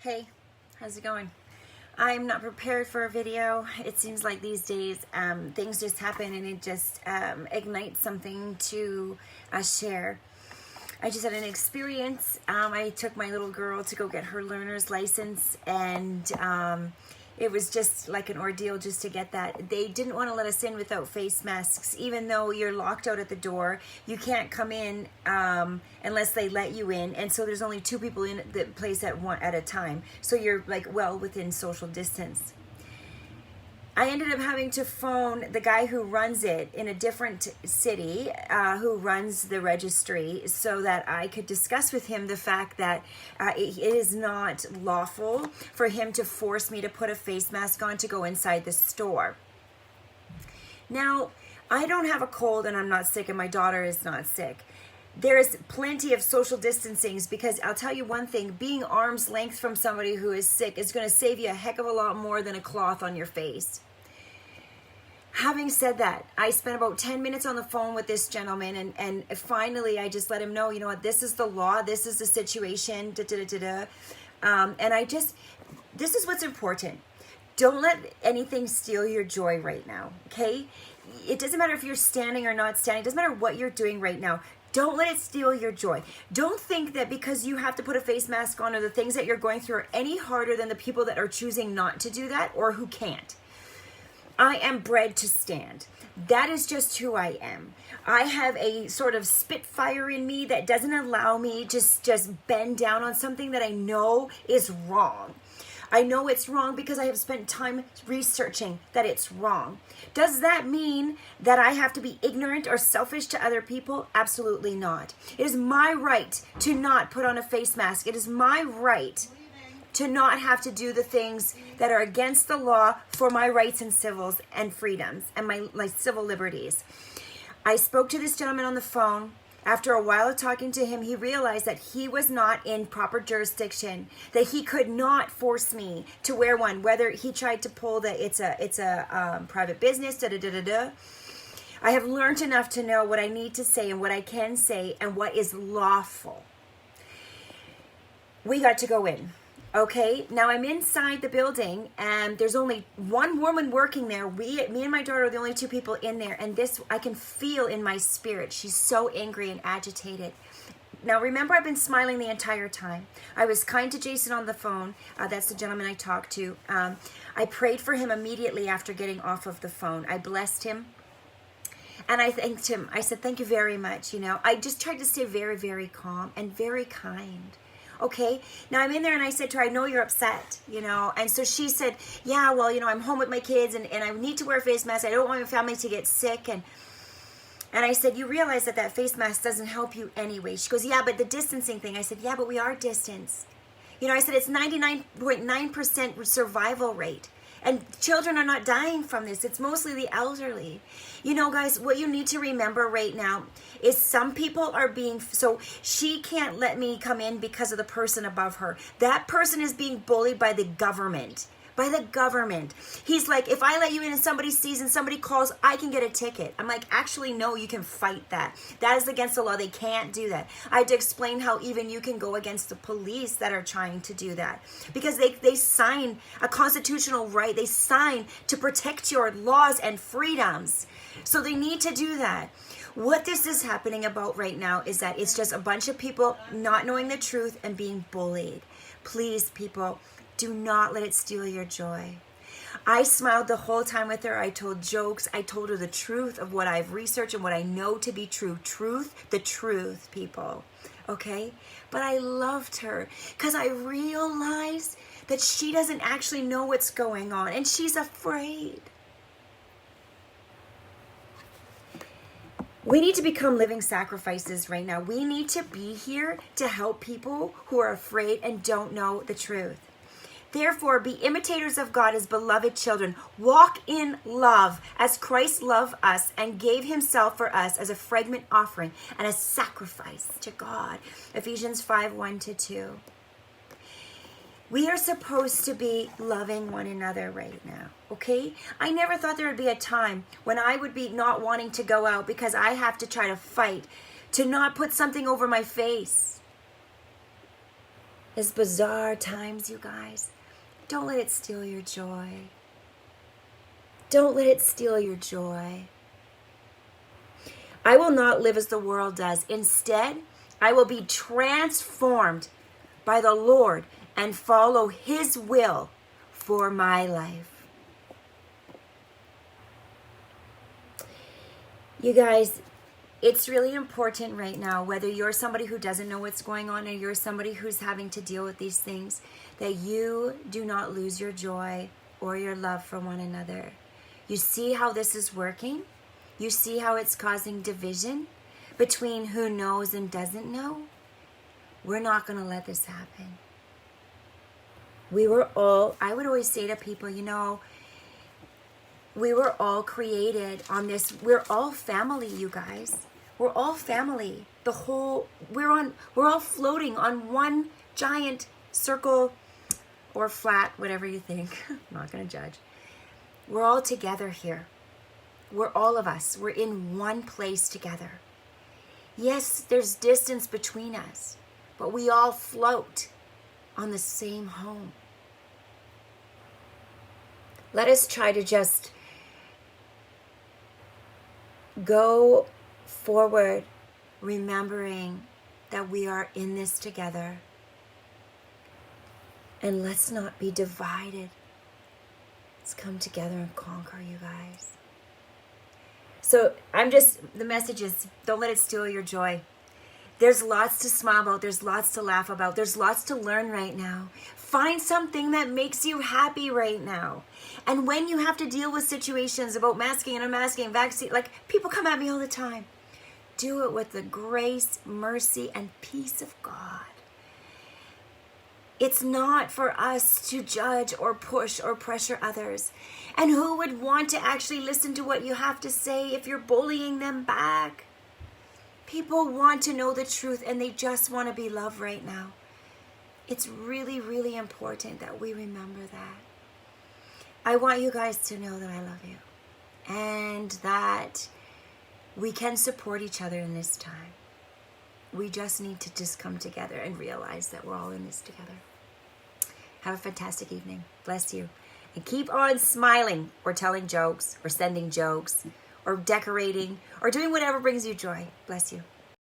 Hey, how's it going? I'm not prepared for a video. It seems like these days things just happen and it just ignites something to share. I just had an experience. I took my little girl to go get her learner's license, and it was just like an ordeal just to get that. They didn't want to let us in without face masks, even though you're locked out at the door. You can't come in unless they let you in, and so there's only two people in the place at a time. So you're like well within social distance. I ended up having to phone the guy who runs it in a different city, who runs the registry, so that I could discuss with him the fact that it is not lawful for him to force me to put a face mask on to go inside the store. Now, I don't have a cold and I'm not sick, and my daughter is not sick. There is plenty of social distancing, because I'll tell you one thing, being arm's length from somebody who is sick is going to save you a heck of a lot more than a cloth on your face. Having said that, I spent about 10 minutes on the phone with this gentleman, and finally I just let him know, you know what, this is the law, this is the situation, this is what's important. Don't let anything steal your joy right now, okay? It doesn't matter if you're standing or not standing, it doesn't matter what you're doing right now. Don't let it steal your joy. Don't think that because you have to put a face mask on or the things that you're going through are any harder than the people that are choosing not to do that or who can't. I am bred to stand. That is just who I am. I have a sort of spitfire in me that doesn't allow me just bend down on something that I know is wrong. I know it's wrong because I have spent time researching that it's wrong. Does that mean that I have to be ignorant or selfish to other people? Absolutely not. It is my right to not put on a face mask. It is my right to not have to do the things that are against the law for my rights and civils and freedoms and my civil liberties. I spoke to this gentleman on the phone. After a while of talking to him, he realized that he was not in proper jurisdiction, that he could not force me to wear one, whether he tried to pull it's a private business, I have learned enough to know what I need to say and what I can say and what is lawful. We got to go in. Okay, now I'm inside the building and there's only one woman working there. Me and my daughter are the only two people in there, and this I can feel in my spirit. She's so angry and agitated. Now remember, I've been smiling the entire time. I was kind to Jason on the phone. That's the gentleman I talked to. I prayed for him immediately after getting off of the phone. I blessed him. And I thanked him. I said, thank you very much. I just tried to stay very, very calm and very kind. Okay, now I'm in there and I said to her, I know you're upset, and so she said, yeah, well, I'm home with my kids and I need to wear a face mask. I don't want my family to get sick. And I said, you realize that face mask doesn't help you anyway. She goes, yeah, but the distancing thing. I said, yeah, but we are distanced. I said, it's 99.9% survival rate. And children are not dying from this. It's mostly the elderly. Guys, what you need to remember right now is some people are so she can't let me come in because of the person above her. That person is being bullied by the government. He's like, if I let you in and somebody sees and somebody calls, I can get a ticket. I'm like, actually, no, you can fight that. That is against the law. They can't do that. I had to explain how even you can go against the police that are trying to do that, because they sign a constitutional right. They sign to protect your laws and freedoms. So they need to do that. What this is happening about right now is that it's just a bunch of people not knowing the truth and being bullied. Please, people, do not let it steal your joy. I smiled the whole time with her. I told jokes. I told her the truth of what I've researched and what I know to be true. The truth, people. Okay? But I loved her because I realized that she doesn't actually know what's going on and she's afraid. We need to become living sacrifices right now. We need to be here to help people who are afraid and don't know the truth. Therefore, be imitators of God as beloved children. Walk in love as Christ loved us and gave himself for us as a fragrant offering and a sacrifice to God. Ephesians 5:1-2. We are supposed to be loving one another right now, okay? I never thought there would be a time when I would be not wanting to go out because I have to try to fight to not put something over my face. It's bizarre times, you guys. Don't let it steal your joy. Don't let it steal your joy. I will not live as the world does. Instead, I will be transformed by the Lord and follow His will for my life. You guys, it's really important right now, whether you're somebody who doesn't know what's going on or you're somebody who's having to deal with these things, that you do not lose your joy or your love for one another. You see how this is working? You see how it's causing division between who knows and doesn't know? We're not going to let this happen. We were all, I would always say to people, you know, we were all created on this. We're all family, you guys. We're all family. We're all floating on one giant circle or flat, whatever you think. I'm not going to judge. We're all together here. We're all of us. We're in one place together. Yes, there's distance between us, but we all float on the same home. Let us try to just go forward, remembering that we are in this together. And let's not be divided. Let's come together and conquer, you guys. So the message is, don't let it steal your joy. There's lots to smile about. There's lots to laugh about. There's lots to learn right now. Find something that makes you happy right now. And when you have to deal with situations about masking and unmasking, vaccine, like people come at me all the time. Do it with the grace, mercy, and peace of God. It's not for us to judge or push or pressure others. And who would want to actually listen to what you have to say if you're bullying them back? People want to know the truth and they just want to be loved right now. It's really, really important that we remember that. I want you guys to know that I love you and that we can support each other in this time. We just need to just come together and realize that we're all in this together. Have a fantastic evening. Bless you. And keep on smiling or telling jokes or sending jokes or decorating or doing whatever brings you joy. Bless you.